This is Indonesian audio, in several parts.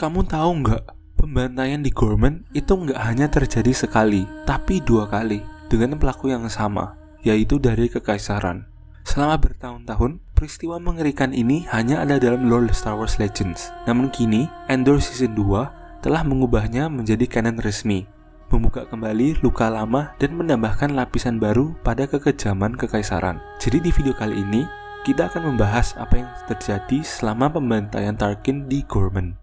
Kamu tahu nggak, pembantaian di Gorman itu nggak hanya terjadi sekali, tapi 2 kali dengan pelaku yang sama, yaitu dari Kekaisaran. Selama bertahun-tahun, peristiwa mengerikan ini hanya ada dalam lore Star Wars Legends. Namun kini, Andor Season 2 telah mengubahnya menjadi canon resmi, membuka kembali luka lama dan menambahkan lapisan baru pada kekejaman Kekaisaran. Jadi di video kali ini, kita akan membahas apa yang terjadi selama pembantaian Tarkin di Gorman.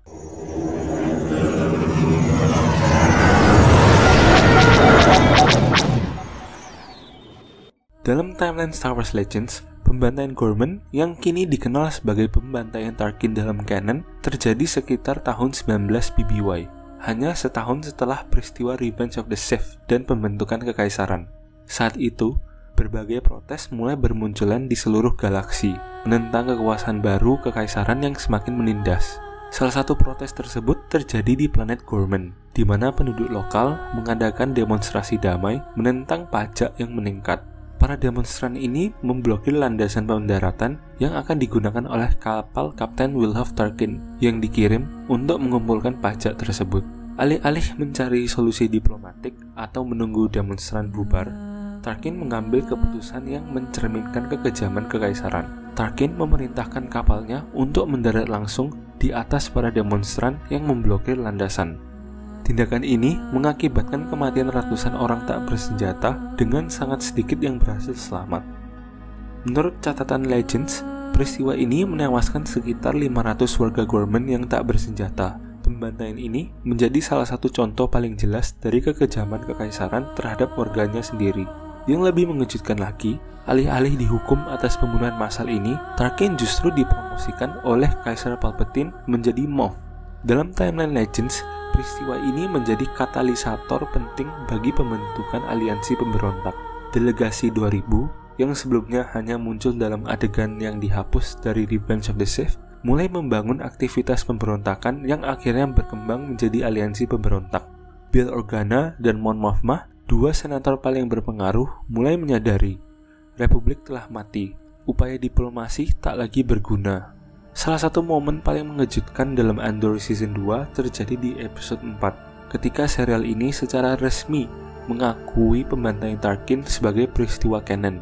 Dalam timeline Star Wars Legends, pembantaian Gorman yang kini dikenal sebagai pembantaian Tarkin dalam canon terjadi sekitar tahun 19 BBY, hanya setahun setelah peristiwa Revenge of the Sith dan pembentukan Kekaisaran. Saat itu, berbagai protes mulai bermunculan di seluruh galaksi menentang kekuasaan baru Kekaisaran yang semakin menindas. Salah satu protes tersebut terjadi di planet Gorman, di mana penduduk lokal mengadakan demonstrasi damai menentang pajak yang meningkat. Para demonstran ini memblokir landasan pendaratan yang akan digunakan oleh kapal Kapten Wilhelm Tarkin yang dikirim untuk mengumpulkan pajak tersebut. Alih-alih mencari solusi diplomatik atau menunggu demonstran bubar, Tarkin mengambil keputusan yang mencerminkan kekejaman Kekaisaran. Tarkin memerintahkan kapalnya untuk mendarat langsung di atas para demonstran yang memblokir landasan. Tindakan ini mengakibatkan kematian ratusan orang tak bersenjata dengan sangat sedikit yang berhasil selamat. Menurut catatan Legends, peristiwa ini menewaskan sekitar 500 warga Gorman yang tak bersenjata. Pembantaian ini menjadi salah satu contoh paling jelas dari kekejaman Kekaisaran terhadap warganya sendiri. Yang lebih mengejutkan lagi, alih-alih dihukum atas pembunuhan massal ini, Tarkin justru dipromosikan oleh Kaisar Palpatine menjadi Moff. Dalam timeline Legends, peristiwa ini menjadi katalisator penting bagi pembentukan aliansi pemberontak. Delegasi 2000 yang sebelumnya hanya muncul dalam adegan yang dihapus dari Revenge of the Sith mulai membangun aktivitas pemberontakan yang akhirnya berkembang menjadi aliansi pemberontak. Bail Organa dan Mon Mothma, 2 senator paling berpengaruh, mulai menyadari Republik telah mati, upaya diplomasi tak lagi berguna. Salah satu momen paling mengejutkan dalam Andor Season 2 terjadi di episode 4, ketika serial ini secara resmi mengakui pembantaian Tarkin sebagai peristiwa canon.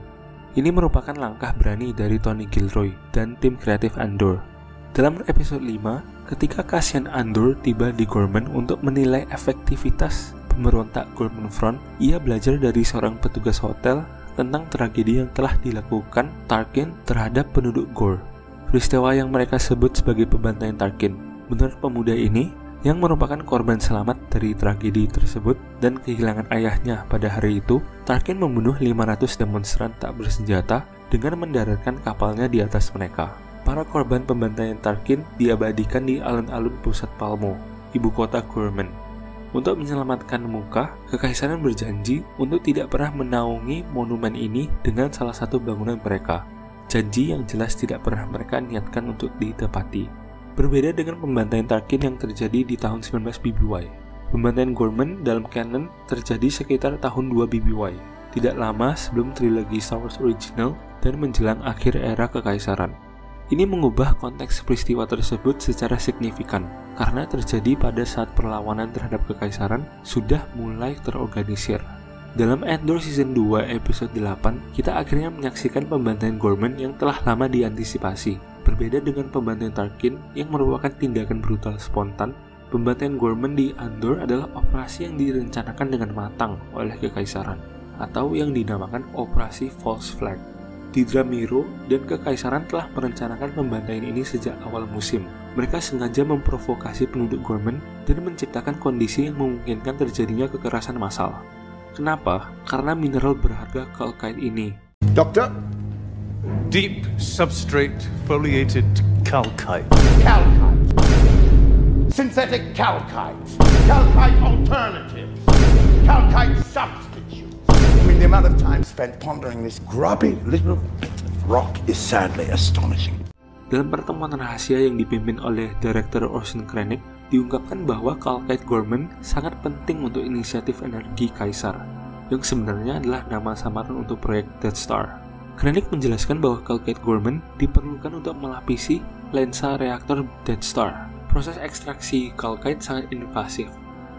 Ini merupakan langkah berani dari Tony Gilroy dan tim kreatif Andor. Dalam episode 5, ketika Cassian Andor tiba di Gorman untuk menilai efektivitas pemberontak Gorman Front, ia belajar dari seorang petugas hotel tentang tragedi yang telah dilakukan Tarkin terhadap penduduk Gor. Peristiwa yang mereka sebut sebagai pembantaian Tarkin. Menurut pemuda ini, yang merupakan korban selamat dari tragedi tersebut dan kehilangan ayahnya pada hari itu, Tarkin membunuh 500 demonstran tak bersenjata dengan mendaratkan kapalnya di atas mereka. Para korban pembantaian Tarkin diabadikan di alun-alun pusat Palmo, ibu kota Gorman. Untuk menyelamatkan muka, Kekaisaran berjanji untuk tidak pernah menaungi monumen ini dengan salah satu bangunan mereka. Janji yang jelas tidak pernah mereka niatkan untuk ditepati. Berbeda dengan pembantaian Tarkin yang terjadi di tahun 19 BBY. Pembantaian Gorman dalam canon terjadi sekitar tahun 2 BBY, tidak lama sebelum trilogi Star Wars original dan menjelang akhir era Kekaisaran. Ini mengubah konteks peristiwa tersebut secara signifikan, karena terjadi pada saat perlawanan terhadap Kekaisaran sudah mulai terorganisir. Dalam Andor Season 2 episode 8, kita akhirnya menyaksikan pembantaian Gorman yang telah lama diantisipasi. Berbeda dengan pembantaian Tarkin yang merupakan tindakan brutal spontan, pembantaian Gorman di Andor adalah operasi yang direncanakan dengan matang oleh Kekaisaran, atau yang dinamakan Operasi False Flag. Tidra Miro dan Kekaisaran telah merencanakan pembantaian ini sejak awal musim. Mereka sengaja memprovokasi penduduk Gorman dan menciptakan kondisi yang memungkinkan terjadinya kekerasan massal. Kenapa? Karena mineral berharga kalkite ini. Doctor? Deep substrate foliated calcite. Calcite. Synthetic calcite. Calcite alternatives. Calcite substitutes. I mean, the amount of time spent pondering this grubby little rock is sadly astonishing. Dalam pertemuan rahasia yang dipimpin oleh Direktur Orson Krennic, diungkapkan bahwa kalkite Gorman sangat penting untuk inisiatif energi Kaisar, yang sebenarnya adalah nama samaran untuk proyek Death Star. Krennic menjelaskan bahwa kalkite Gorman diperlukan untuk melapisi lensa reaktor Death Star. Proses ekstraksi Kalkite sangat invasif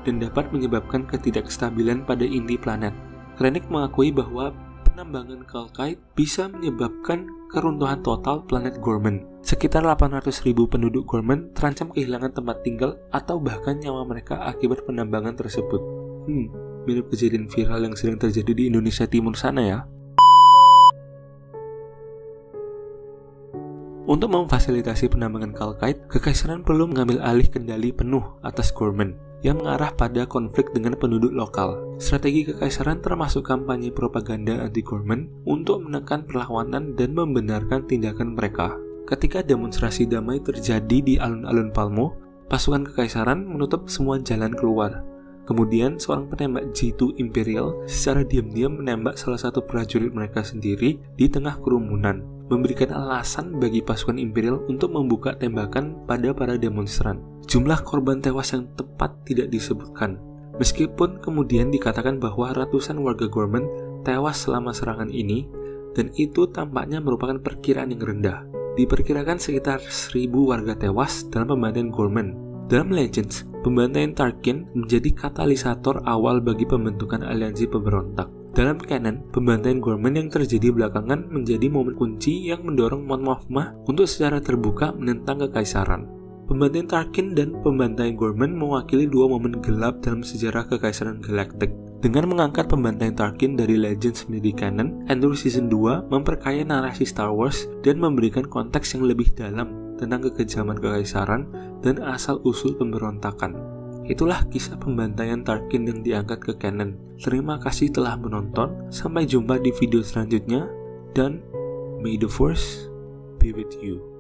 dan dapat menyebabkan ketidakstabilan pada inti planet. Krennic mengakui bahwa penambangan Kalkite bisa menyebabkan keruntuhan total planet Gorman. Sekitar 800.000 penduduk Gorman terancam kehilangan tempat tinggal atau bahkan nyawa mereka akibat penambangan tersebut. Mirip kejadian viral yang sering terjadi di Indonesia Timur sana ya. Untuk memfasilitasi penambangan Kalkite, Kekaisaran perlu mengambil alih kendali penuh atas Gorman yang mengarah pada konflik dengan penduduk lokal. Strategi Kekaisaran termasuk kampanye propaganda anti-Gorman untuk menekan perlawanan dan membenarkan tindakan mereka. Ketika demonstrasi damai terjadi di alun-alun Palmo, pasukan Kekaisaran menutup semua jalan keluar. Kemudian, seorang penembak G2 Imperial secara diam-diam menembak salah satu prajurit mereka sendiri di tengah kerumunan, memberikan alasan bagi pasukan Imperial untuk membuka tembakan pada para demonstran. Jumlah korban tewas yang tepat tidak disebutkan, meskipun kemudian dikatakan bahwa ratusan warga Gorman tewas selama serangan ini, dan itu tampaknya merupakan perkiraan yang rendah. Diperkirakan sekitar 1.000 warga tewas dalam pembantaian Gorman. Dalam Legends, pembantaian Tarkin menjadi katalisator awal bagi pembentukan aliansi pemberontak. Dalam canon, pembantaian Gorman yang terjadi belakangan menjadi momen kunci yang mendorong Mon Mothma untuk secara terbuka menentang Kekaisaran. Pembantaian Tarkin dan pembantaian Gorman mewakili dua momen gelap dalam sejarah Kekaisaran Galaktik. Dengan mengangkat pembantaian Tarkin dari Legends menjadi canon, Andor Season 2 memperkaya narasi Star Wars dan memberikan konteks yang lebih dalam tentang kekejaman Kekaisaran dan asal-usul pemberontakan. Itulah kisah pembantaian Tarkin yang diangkat ke canon. Terima kasih telah menonton, sampai jumpa di video selanjutnya, dan May the Force be with you.